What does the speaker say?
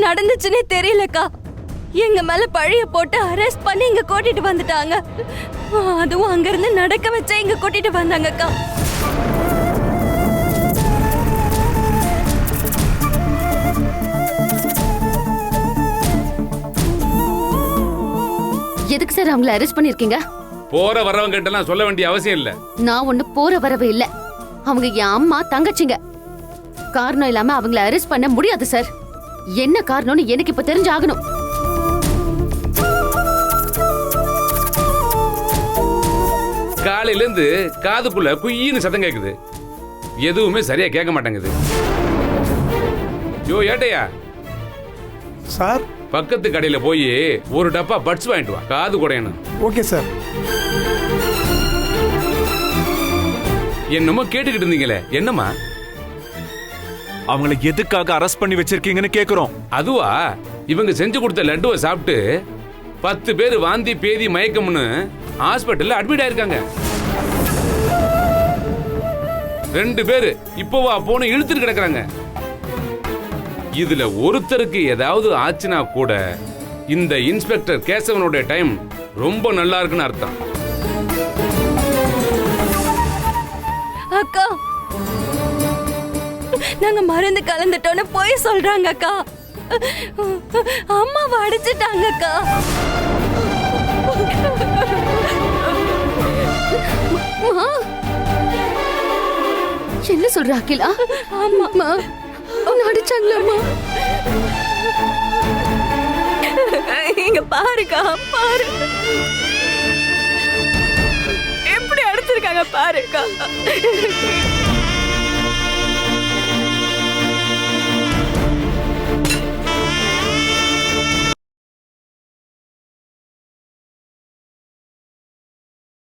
நடந்துச்சுன்னே தெரியலக்கா. எங்க மேல பழிய போட்டு அரெஸ்ட் பண்ணி இங்க கூட்டிட்டு வந்துட்டாங்க. அதுவும் அங்க இருந்து நடக்க வச்சா இங்க கூட்டிட்டு வந்தாங்கக்கா. எதுக்கு சார் அவங்கள அரெஸ்ட் பண்ணிருக்கீங்க? போற வரவங்க கிட்ட சொல்ல வேண்டிய அவசியம் இல்ல. நான் ஒண்ணு போற வரவு இல்ல. அவங்க என் அம்மா தங்கச்சிங்க. காரணம் இல்லாம அவங்கள அரெஸ்ட் பண்ண முடியாது சார். என்ன காரணம்னு எனக்கு இப்ப தெரிஞ்சாகணும். காலையில இருந்து காதுக்குள்ள குயின்னு சத்தம் கேக்குது. எதுவுமே சரியா கேட்க மாட்டேங்குது. யோ ஏட்டையா சார், பக்கத்து கடையில போய் ஒரு டப்பா பட்ஸ் வாங்கிட்டு வா, காது குடையணும். Okay sir. என்னமோ கேட்டுக்கிட்டு இருந்தீங்களே, என்னம்மா? அவங்களை எதுக்காக அரெஸ்ட் பண்ணி வச்சிருக்கீங்கன்னு கேக்குறோம். அதுவா, இவங்க செஞ்சு கொடுத்த லட்டுவை சாப்பிட்டு 10 பேர் வாந்தி பேதி மயக்கம்னு ஹாஸ்பிட்டல்ல அட்மிட் ஆயிருக்காங்க. 2 பேர் இப்போவா போன இழுத்துட்டு கிடக்குறாங்க. இதுல ஒருத்தருக்கு ஏதாவது ஆச்சுன்னா கூட இந்த இன்ஸ்பெக்டர் கேசவனுடைய டைம் ரொம்ப நல்லா இருக்குன்னு அர்த்தம். அக்கா, நாங்க மருந்து கலந்துட்டோன்னு போய் சொல்றாங்க அக்கா. அம்மாவை அடிச்சிட்டாங்க அக்கா. என்ன சொல்ற அகிலா? ஆமாமா, அடிச்சாங்களாமா? இங்க பாருக்கா, பாரு எப்படி அடிச்சிருக்காங்க பாருக்கா.